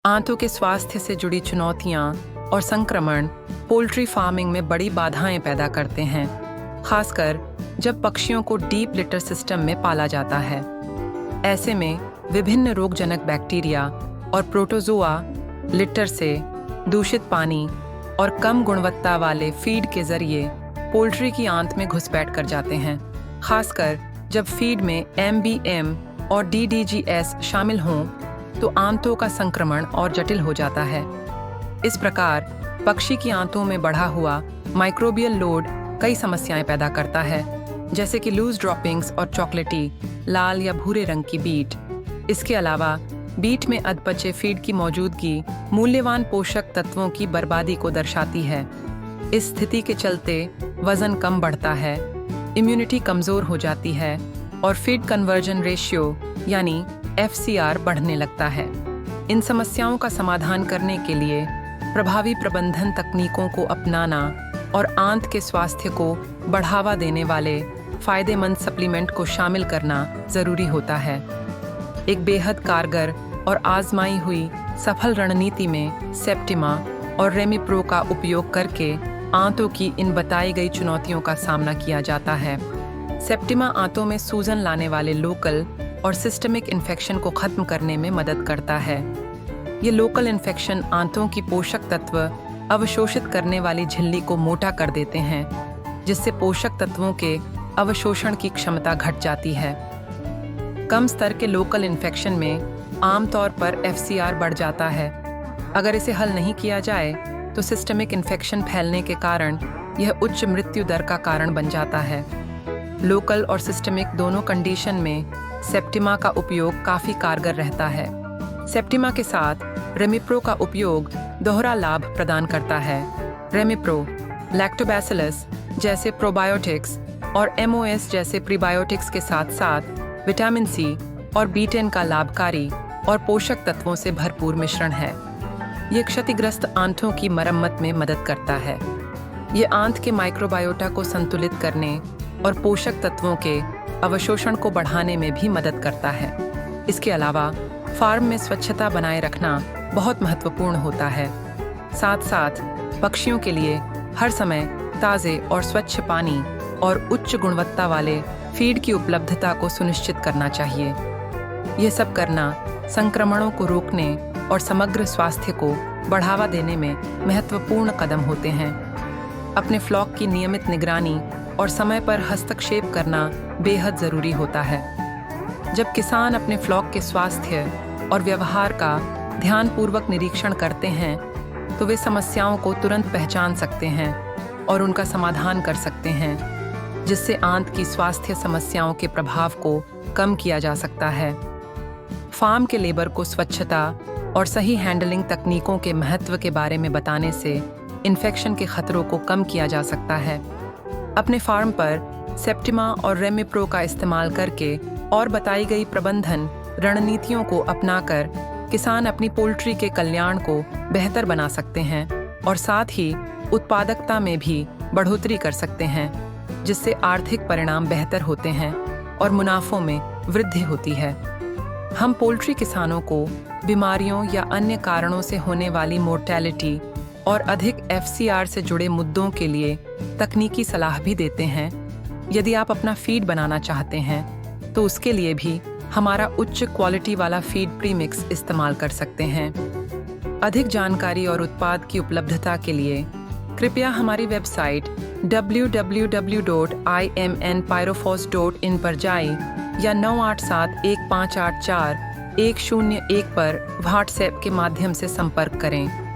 आंतों के स्वास्थ्य से जुड़ी चुनौतियां और संक्रमण पोल्ट्री फार्मिंग में बड़ी बाधाएं पैदा करते हैं, खासकर जब पक्षियों को डीप लिटर सिस्टम में पाला जाता है। ऐसे में विभिन्न रोगजनक बैक्टीरिया और प्रोटोजोआ लिटर से, दूषित पानी और कम गुणवत्ता वाले फीड के जरिए पोल्ट्री की आंत में घुसपैठ कर जाते हैं, खासकर जब फीड में MBM और DDGS शामिल हों तो आंतों का संक्रमण और जटिल हो जाता है। इस प्रकार पक्षी की आंतों में बढ़ा हुआ माइक्रोबियल लोड कई समस्याएं पैदा करता है, जैसे कि लूज ड्रॉपिंग्स और चॉकलेटी, लाल या भूरे रंग की बीट। इसके अलावा बीट में अधपचे फीड की मौजूदगी मूल्यवान पोषक तत्वों की बर्बादी को दर्शाती है। इस स्थिति के चलते वजन कम बढ़ता है, इम्यूनिटी कमजोर हो जाती है और फीड कन्वर्जन रेशियो यानी FCR बढ़ने लगता है। इन समस्याओं का समाधान करने के लिए प्रभावी प्रबंधन तकनीकों को अपनाना और आंत के स्वास्थ्य को बढ़ावा देने वाले फायदेमंद सप्लीमेंट को शामिल करना जरूरी होता है। एक बेहद कारगर और आजमाई हुई सफल रणनीति में सेप्टिमा और रेमिप्रो का उपयोग करके आंतों की इन बताई गई चुनौतियों का सामना किया जाता है। सेप्टिमा आंतों में सूजन लाने वाले लोकल और सिस्टमिक इन्फेक्शन को खत्म करने में मदद करता है। ये लोकल इन्फेक्शन आंतों की पोषक तत्व अवशोषित करने वाली झिल्ली को मोटा कर देते हैं, जिससे पोषक तत्वों के अवशोषण की क्षमता घट जाती है। कम स्तर के लोकल इन्फेक्शन में आमतौर पर FCR बढ़ जाता है। अगर इसे हल नहीं किया जाए तो सिस्टमिक इन्फेक्शन फैलने के कारण यह उच्च मृत्यु दर का कारण बन जाता है। लोकल और सिस्टमिक दोनों कंडीशन में सेप्टिमा का उपयोग काफ़ी कारगर रहता है। सेप्टिमा के साथ रेमिप्रो का उपयोग दोहरा लाभ प्रदान करता है। रेमिप्रो लैक्टोबैसिलस जैसे प्रोबायोटिक्स और MOS जैसे प्रीबायोटिक्स के साथ साथ विटामिन C और B10 का लाभकारी और पोषक तत्वों से भरपूर मिश्रण है। ये क्षतिग्रस्त आंतों की मरम्मत में मदद करता है। ये आंत के माइक्रोबायोटा को संतुलित करने और पोषक तत्वों के अवशोषण को बढ़ाने में भी मदद करता है। इसके अलावा फार्म में स्वच्छता बनाए रखना बहुत महत्वपूर्ण होता है। साथ साथ पक्षियों के लिए हर समय ताज़े और स्वच्छ पानी और उच्च गुणवत्ता वाले फीड की उपलब्धता को सुनिश्चित करना चाहिए। ये सब करना संक्रमणों को रोकने और समग्र स्वास्थ्य को बढ़ावा देने में महत्वपूर्ण कदम होते हैं। अपने फ्लॉक की नियमित निगरानी और समय पर हस्तक्षेप करना बेहद ज़रूरी होता है। जब किसान अपने फ्लॉक के स्वास्थ्य और व्यवहार का ध्यानपूर्वक निरीक्षण करते हैं तो वे समस्याओं को तुरंत पहचान सकते हैं और उनका समाधान कर सकते हैं, जिससे आंत की स्वास्थ्य समस्याओं के प्रभाव को कम किया जा सकता है। फार्म के लेबर को स्वच्छता और सही हैंडलिंग तकनीकों के महत्व के बारे में बताने से इन्फेक्शन के खतरों को कम किया जा सकता है। अपने फार्म पर सेप्टिमा और रेमिप्रो का इस्तेमाल करके और बताई गई प्रबंधन रणनीतियों को अपनाकर किसान अपनी पोल्ट्री के कल्याण को बेहतर बना सकते हैं और साथ ही उत्पादकता में भी बढ़ोतरी कर सकते हैं, जिससे आर्थिक परिणाम बेहतर होते हैं और मुनाफों में वृद्धि होती है। हम पोल्ट्री किसानों को बीमारियों या अन्य कारणों से होने वाली मोर्टेलिटी और अधिक FCR से जुड़े मुद्दों के लिए तकनीकी सलाह भी देते हैं। यदि आप अपना फीड बनाना चाहते हैं तो उसके लिए भी हमारा उच्च क्वालिटी वाला फीड प्रीमिक्स इस्तेमाल कर सकते हैं। अधिक जानकारी और उत्पाद की उपलब्धता के लिए कृपया हमारी वेबसाइट www.imnpyrophos.in पर जाएं या 987-1584-101 पर व्हाट्सएप के माध्यम से संपर्क करें।